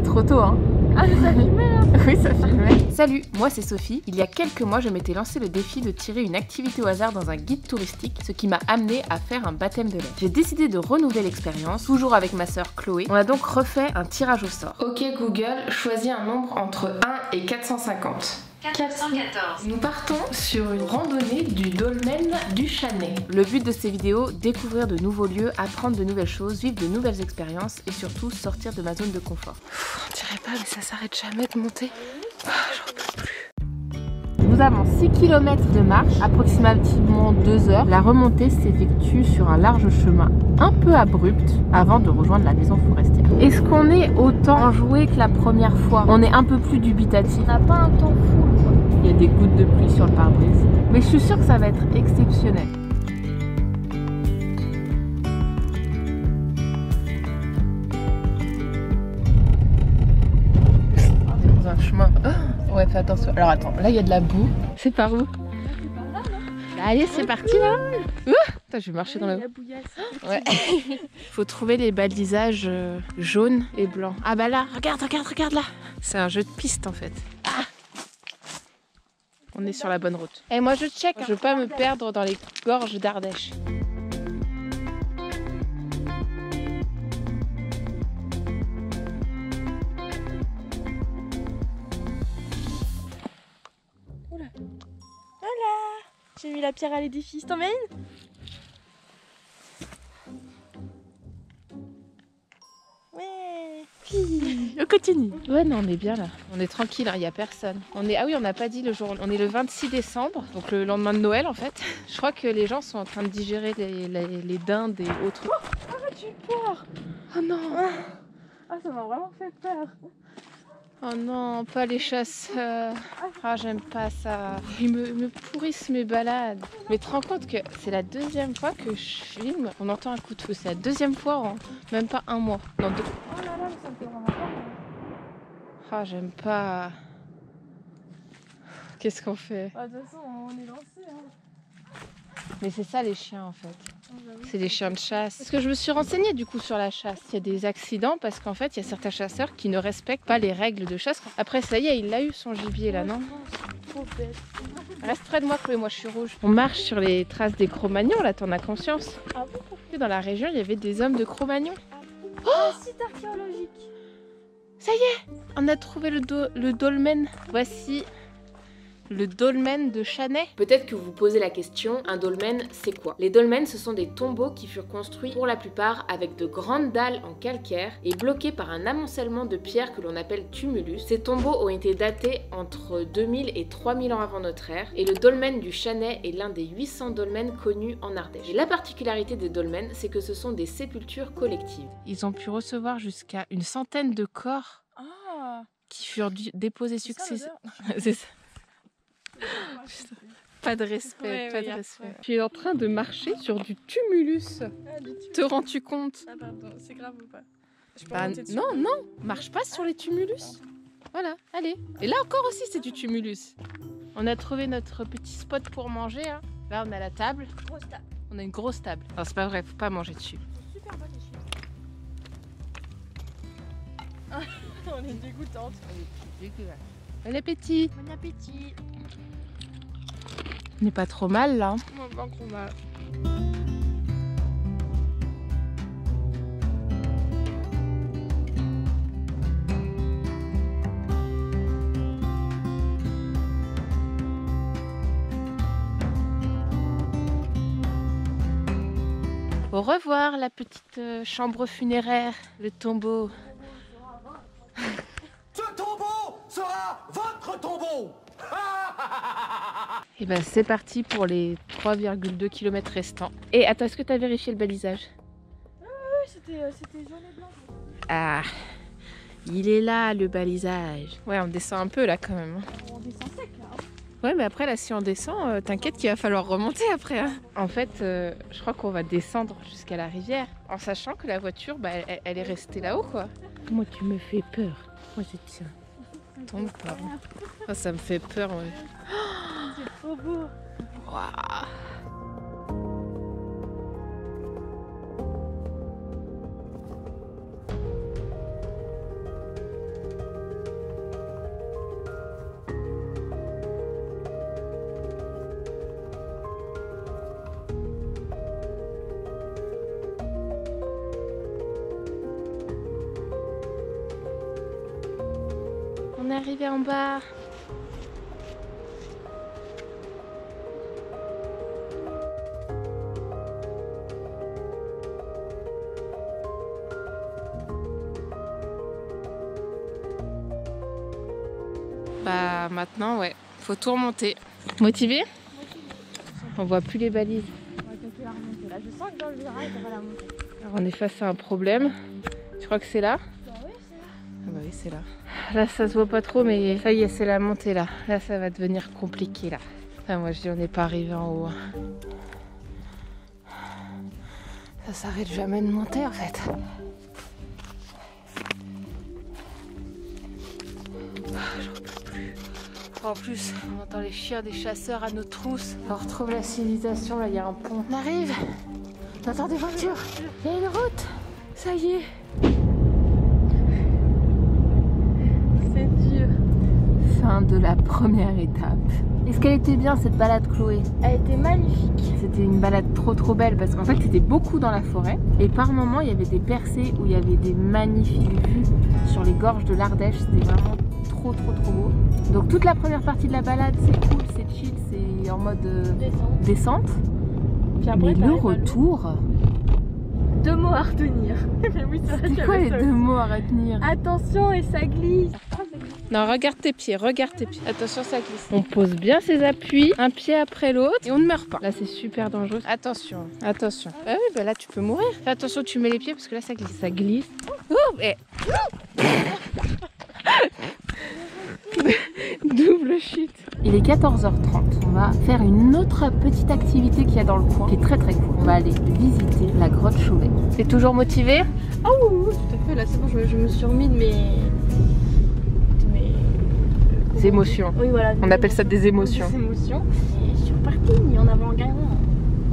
fait trop tôt, hein. Ah, ça filmait là. Oui, ça filmait. Salut, moi c'est Sophie. Il y a quelques mois, je m'étais lancé le défi de tirer une activité au hasard dans un guide touristique, ce qui m'a amené à faire un baptême de l'air. J'ai décidé de renouveler l'expérience, toujours avec ma sœur Chloé. On a donc refait un tirage au sort. Ok Google, choisis un nombre entre 1 et 450. 414. Nous partons sur une randonnée du dolmen du Chanet. Le but de ces vidéos, découvrir de nouveaux lieux, apprendre de nouvelles choses, vivre de nouvelles expériences et surtout sortir de ma zone de confort. On dirait pas mais ça s'arrête jamais de monter. J'en peux plus. Nous avons 6 km de marche, approximativement 2 heures. La remontée s'effectue sur un large chemin un peu abrupt avant de rejoindre la maison forestière. Est-ce qu'on est autant enjoué que la première fois? On est un peu plus dubitatif. On n'a pas un temps fou. Il y a des gouttes de pluie sur le pare-brise. Mais je suis sûre que ça va être exceptionnel. On est dans un chemin. Oh ouais, fais attention. Alors attends, là il y a de la boue. C'est par où? Bah, allez, c'est parti là. Putain, je vais marcher dans la boue. Ouais. Faut trouver les balisages jaunes et blancs. Ah bah là, regarde là. C'est un jeu de piste en fait. On est sur la bonne route. Et moi je check, je veux pas me perdre dans les gorges d'Ardèche. Oula. Voilà. J'ai mis la pierre à l'édifice. T'en mets une? Ouais. On continue. Ouais, non, on est bien là. On est tranquille, il n'y a personne. Ah oui, on n'a pas dit le jour. On est le 26 décembre, donc le lendemain de Noël en fait. Je crois que les gens sont en train de digérer les dindes et autres. Oh, arrête, j'ai peur. Oh non. Ah, ça m'a vraiment fait peur. Oh non, pas les chasseurs. Ah, j'aime pas ça. Ils me pourrissent mes balades. Mais tu te rends compte que c'est la deuxième fois que je filme, on entend un coup de feu. C'est la deuxième fois en même pas un mois. Non, 2. Oh là là, mais ça me fait vraiment peur. Ah, j'aime pas. Qu'est-ce qu'on fait? Bah, de toute façon, on est lancé. Hein. Mais c'est ça les chiens en fait. Oh, bah oui. C'est les chiens de chasse. Parce que je me suis renseignée du coup sur la chasse. Il y a des accidents parce qu'en fait, il y a certains chasseurs qui ne respectent pas les règles de chasse. Après, ça y est, il a eu son gibier là, non? Trop bête. Reste près de moi, Chloé, moi je suis rouge. On marche sur les traces des Cro-Magnons, là, t'en as conscience? Ah bon? Dans la région, il y avait des hommes de Cro-Magnon. Un site archéologique. Ça y est, on a trouvé le dolmen. Voici le dolmen de Chanet. Peut-être que vous vous posez la question, un dolmen c'est quoi? Les dolmens ce sont des tombeaux qui furent construits pour la plupart avec de grandes dalles en calcaire et bloqués par un amoncellement de pierres que l'on appelle tumulus. Ces tombeaux ont été datés entre 2000 et 3000 ans avant notre ère et le dolmen du Chanet est l'un des 800 dolmens connus en Ardèche. Et la particularité des dolmens, c'est que ce sont des sépultures collectives. Ils ont pu recevoir jusqu'à une centaine de corps qui furent déposés successivement. C'est ça. Pas de respect, Ouais, pas oui, de respect. ouais. Tu es en train de marcher sur du tumulus. Te rends-tu compte? Ah pardon, c'est grave ou pas? Je peux Bah, monter dessus? non, non, marche pas sur les tumulus. Voilà, allez. Et là encore aussi c'est du tumulus. On a trouvé notre petit spot pour manger. Hein. Là on a la table. Grosse table. On a une grosse table. Non c'est pas vrai, faut pas manger dessus. Super bonne les chips. On est dégoûtante. Bon appétit. Bon appétit. On n'est pas trop mal là. Moi, pas trop mal. Au revoir la petite chambre funéraire, le tombeau. Ce tombeau sera votre tombeau. Et ben c'est parti pour les 3,2 km restants. Et attends, est-ce que tu as vérifié le balisage? Oui, c'était jaune et blanc. Ah, il est là le balisage. Ouais, on descend un peu là quand même. On descend sec là. Ouais, mais après là, si on descend, t'inquiète qu'il va falloir remonter après. Hein. En fait, je crois qu'on va descendre jusqu'à la rivière, en sachant que la voiture, bah, elle est restée là-haut, quoi. Moi, tu me fais peur. Moi, je tiens. Tombe pas. Oh, ça me fait peur. Ouais. C'est trop beau. Waouh. arrivé en bas. Bah maintenant ouais, faut tout remonter. Motivé? On voit plus les balises. On va tenter la remontée là. Je sens que dans le virage, on va la monter. Alors on est face à un problème. Tu crois que c'est là? Bah oui, c'est là. Ah bah oui, c'est là. Là ça se voit pas trop mais ça y est, c'est la montée là. Là ça va devenir compliqué là. Enfin moi je dis on n'est pas arrivé en haut. Ça s'arrête jamais de monter en fait. En plus, on entend les chiens des chasseurs à nos trousses. On retrouve la civilisation, là il y a un pont. On arrive. On entend des voitures. Il y a une route. Ça y est. C'est dur. Fin de la première étape. Est-ce qu'elle était bien cette balade, Chloé? Elle était magnifique. C'était une balade trop belle parce qu'en fait c'était beaucoup dans la forêt. Et par moments il y avait des percées où il y avait des magnifiques vues sur les gorges de l'Ardèche. C'était vraiment trop beau. Donc toute la première partie de la balade c'est cool, c'est chill, c'est en mode descente. Puis après, mais le retour... 2 mots à retenir. Mais oui, c'est vrai qu'il y C'est quoi avait les ça 2 aussi. mots à retenir? Attention et ça glisse. Non, regarde tes pieds, regarde tes pieds. Attention, ça glisse. On pose bien ses appuis, un pied après l'autre, et on ne meurt pas. Là, c'est super dangereux. Attention, attention. Ah oui, bah là, tu peux mourir. Fais attention, tu mets les pieds parce que là, ça glisse. Ça glisse. Ouh, et... Double chute. Il est 14h30. On va faire une autre petite activité qu'il y a dans le coin, qui est très cool. On va aller visiter la grotte Chauvet. T'es toujours motivé? Ah oui, tout à fait. Là, c'est bon, je me suis remis de mes émotions. Oui, voilà. On appelle ça des émotions. Des émotions. Et je suis repartie en avant Guingamp.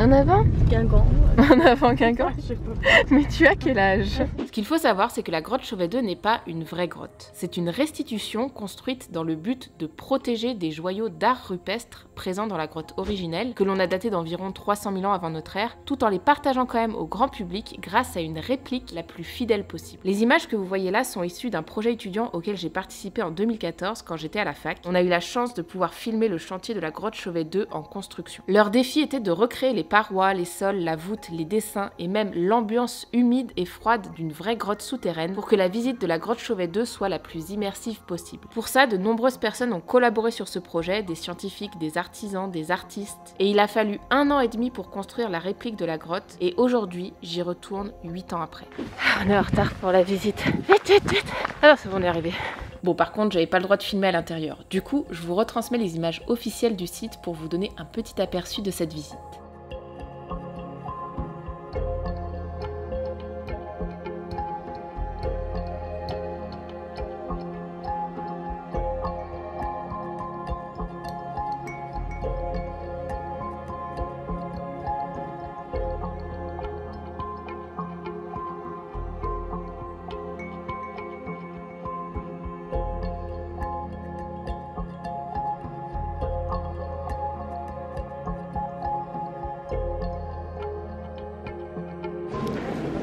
En avant? Guingamp. En avant Guingamp? Je sais pas. Mais tu as quel âge? Ce qu'il faut savoir, c'est que la grotte Chauvet 2 n'est pas une vraie grotte. C'est une restitution construite dans le but de protéger des joyaux d'art rupestre présents dans la grotte originelle, que l'on a daté d'environ 300 000 ans avant notre ère, tout en les partageant quand même au grand public grâce à une réplique la plus fidèle possible. Les images que vous voyez là sont issues d'un projet étudiant auquel j'ai participé en 2014 quand j'étais à la fac. On a eu la chance de pouvoir filmer le chantier de la grotte Chauvet 2 en construction. Leur défi était de recréer les parois, les sols, la voûte, les dessins et même l'ambiance humide et froide d'une vraie grotte souterraine pour que la visite de la grotte Chauvet 2 soit la plus immersive possible. Pour ça, de nombreuses personnes ont collaboré sur ce projet, des scientifiques, des artisans, des artistes, et il a fallu 1 an et demi pour construire la réplique de la grotte, et aujourd'hui, j'y retourne 8 ans après. On est en retard pour la visite. Vite. Alors c'est bon, on est arrivé. Bon, par contre, j'avais pas le droit de filmer à l'intérieur. Du coup, je vous retransmets les images officielles du site pour vous donner un petit aperçu de cette visite.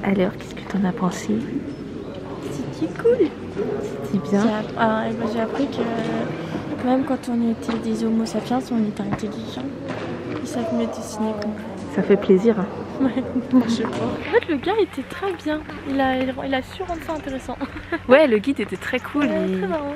Alors, qu'est-ce que t'en as pensé? C'était cool. C'était bien. J'ai appris que même quand on était des homo sapiens, on était intelligents. Ils savent mieux dessiner que nous. Ça fait plaisir. Hein. Ouais, je sais pas. En fait, le gars était très bien. Il a su rendre ça intéressant. Ouais, le guide était très cool. Ouais, très marrant.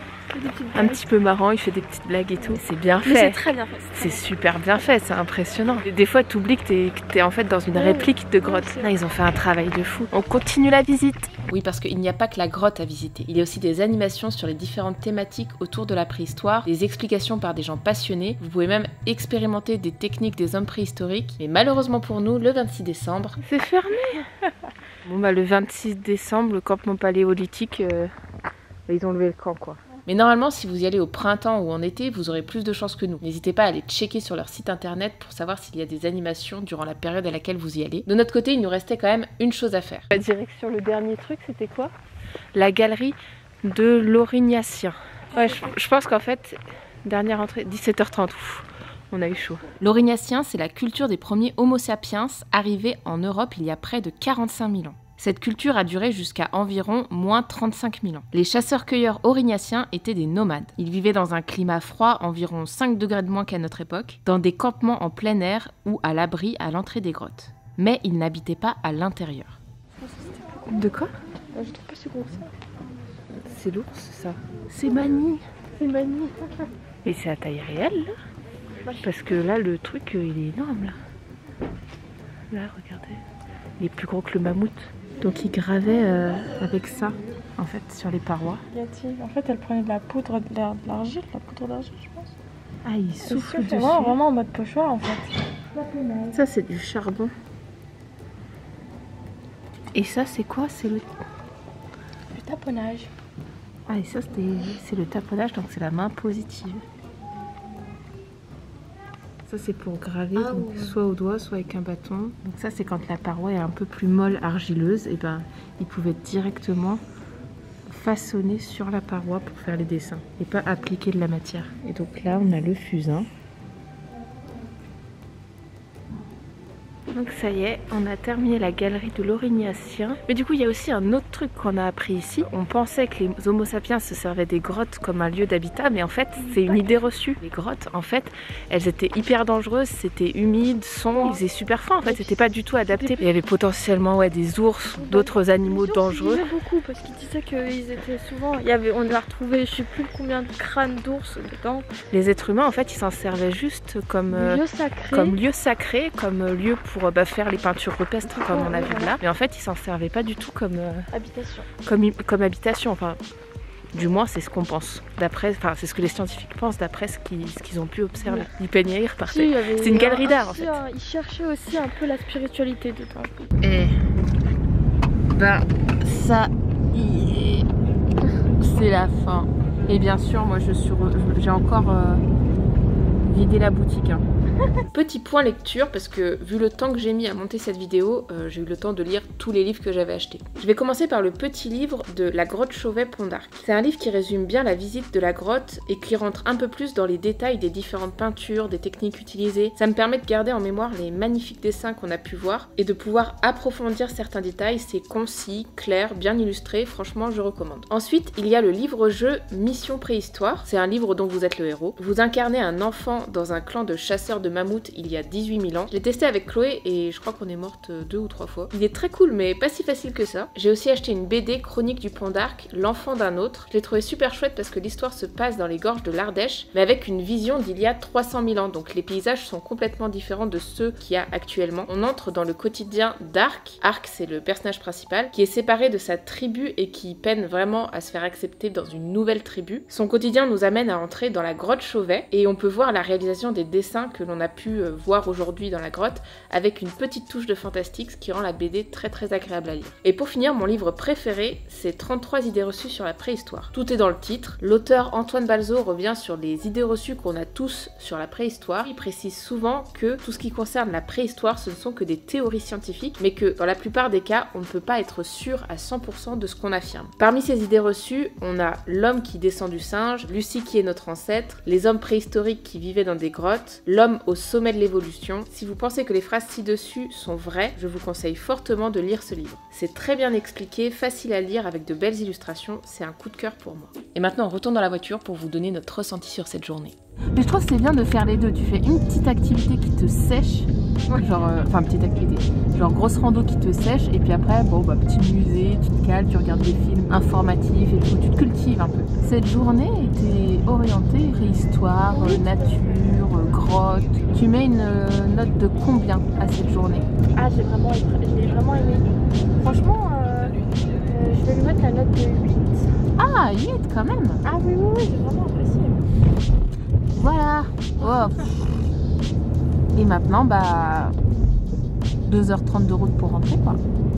Un petit peu marrant, il fait des petites blagues et tout. C'est bien Mais c'est fait. très bien fait. C'est super bien fait, c'est impressionnant. Des fois, tu oublies que t'es en fait dans une réplique de grotte. Là, ils ont fait un travail de fou. On continue la visite. Oui, parce qu'il n'y a pas que la grotte à visiter. Il y a aussi des animations sur les différentes thématiques autour de la préhistoire, des explications par des gens passionnés. Vous pouvez même expérimenter des techniques des hommes préhistoriques. Mais malheureusement pour nous, le 26 décembre... C'est fermé. Bon bah le 26 décembre, le campement paléolithique, ils ont levé le camp quoi. Mais normalement, si vous y allez au printemps ou en été, vous aurez plus de chances que nous. N'hésitez pas à aller checker sur leur site internet pour savoir s'il y a des animations durant la période à laquelle vous y allez. De notre côté, il nous restait quand même une chose à faire. La direction, le dernier truc, c'était quoi? La galerie de l'Aurignacien. Ouais, je pense qu'en fait, dernière entrée, 17h30. Ouf, on a eu chaud. L'Aurignacien, c'est la culture des premiers Homo sapiens arrivés en Europe il y a près de 45 000 ans. Cette culture a duré jusqu'à environ moins 35 000 ans. Les chasseurs-cueilleurs aurignaciens étaient des nomades. Ils vivaient dans un climat froid, environ 5 degrés de moins qu'à notre époque, dans des campements en plein air ou à l'abri à l'entrée des grottes. Mais ils n'habitaient pas à l'intérieur. De quoi? Je trouve pas si gros que ça. C'est l'ours, ça. C'est Mani. C'est Mani. Et c'est à taille réelle, là. Parce que là, le truc, il est énorme, là. Là, regardez. Il est plus gros que le mammouth. Donc, il gravait avec ça, en fait, sur les parois. En fait, elle prenait de la poudre, de l'argile, je pense. Ah, il souffle dessus. Vraiment en mode pochoir, en fait. Ça, c'est du charbon. Et ça, c'est quoi? C'est le taponnage. Ah, et ça, c'est le taponnage, donc c'est la main positive. Ça, c'est pour graver, donc, soit au doigt, soit avec un bâton. Donc ça, c'est quand la paroi est un peu plus molle, argileuse, et ben, ils pouvaient directement façonner sur la paroi pour faire les dessins, et pas appliquer de la matière. Et donc là, on a le fusain. Donc ça y est, on a terminé la galerie de l'Aurignacien. Mais du coup, il y a aussi un autre truc qu'on a appris ici. On pensait que les Homo sapiens se servaient des grottes comme un lieu d'habitat, mais en fait, c'est une idée reçue. Les grottes, en fait, elles étaient hyper dangereuses, c'était humide, sombre, il faisait super froid. En fait, c'était pas du tout adapté. Il y avait potentiellement des ours, d'autres animaux dangereux. Ils disaient beaucoup parce qu'ils disaient qu'ils étaient souvent. On a retrouvé, je sais plus combien de crânes d'ours dedans. Les êtres humains, en fait, ils s'en servaient juste comme lieu sacré, comme lieu pour faire les peintures rupestres comme on a vu là, mais en fait ils s'en servaient pas du tout comme habitation. Comme habitation, enfin du moins c'est ce qu'on pense, c'est ce que les scientifiques pensent d'après ce qu'ils ont pu observer. Ils peignaient, ils repartaient. C'est une galerie d'art en fait. Ils cherchaient aussi un peu la spiritualité dedans. Et ben ça c'est la fin. Et bien sûr moi j'ai encore vidé la boutique. Petit point lecture, parce que vu le temps que j'ai mis à monter cette vidéo, j'ai eu le temps de lire tous les livres que j'avais achetés. Je vais commencer par le petit livre de La Grotte Chauvet-Pont d'Arc. C'est un livre qui résume bien la visite de la grotte et qui rentre un peu plus dans les détails des différentes peintures, des techniques utilisées. Ça me permet de garder en mémoire les magnifiques dessins qu'on a pu voir et de pouvoir approfondir certains détails. C'est concis, clair, bien illustré, franchement je recommande. Ensuite, il y a le livre-jeu Mission Préhistoire. C'est un livre dont vous êtes le héros. Vous incarnez un enfant dans un clan de chasseurs de mammouth il y a 18 000 ans. Je l'ai testé avec Chloé et je crois qu'on est morte 2 ou 3 fois. Il est très cool mais pas si facile que ça. J'ai aussi acheté une BD Chronique du Pont d'Arc, L'enfant d'un autre. Je l'ai trouvé super chouette parce que l'histoire se passe dans les gorges de l'Ardèche mais avec une vision d'il y a 300 000 ans. Donc les paysages sont complètement différents de ceux qu'il y a actuellement. On entre dans le quotidien d'Arc. Arc, c'est le personnage principal qui est séparé de sa tribu et qui peine vraiment à se faire accepter dans une nouvelle tribu. Son quotidien nous amène à entrer dans la grotte Chauvet et on peut voir la réalisation des dessins que l'on a pu voir aujourd'hui dans la grotte avec une petite touche de fantastique, ce qui rend la BD très très agréable à lire. Et pour finir, mon livre préféré, c'est 33 idées reçues sur la préhistoire. Tout est dans le titre. L'auteur Antoine Balzo revient sur les idées reçues qu'on a tous sur la préhistoire. Il précise souvent que tout ce qui concerne la préhistoire, ce ne sont que des théories scientifiques, mais que dans la plupart des cas, on ne peut pas être sûr à 100% de ce qu'on affirme. Parmi ces idées reçues, on a l'homme qui descend du singe, Lucie qui est notre ancêtre, les hommes préhistoriques qui vivaient dans des grottes, l'homme au sommet de l'évolution. Si vous pensez que les phrases ci-dessus sont vraies, je vous conseille fortement de lire ce livre. C'est très bien expliqué, facile à lire avec de belles illustrations, c'est un coup de cœur pour moi. Et maintenant on retourne dans la voiture pour vous donner notre ressenti sur cette journée. Mais je trouve que c'est bien de faire les deux, tu fais une petite activité qui te sèche, genre, petite activité, genre grosse rando qui te sèche, et puis après, petit musée, tu te cales, tu regardes des films informatifs et tout, tu te cultives un peu. Cette journée était orientée préhistoire, nature, grotte. Tu mets une note de combien à cette journée? Ah, j'ai vraiment aimé. Franchement, je vais lui mettre la note de 8. Ah, 8 quand même. Ah oui, j'ai vraiment apprécié. Voilà. Oh. Et maintenant, 2h30 de route pour rentrer, quoi.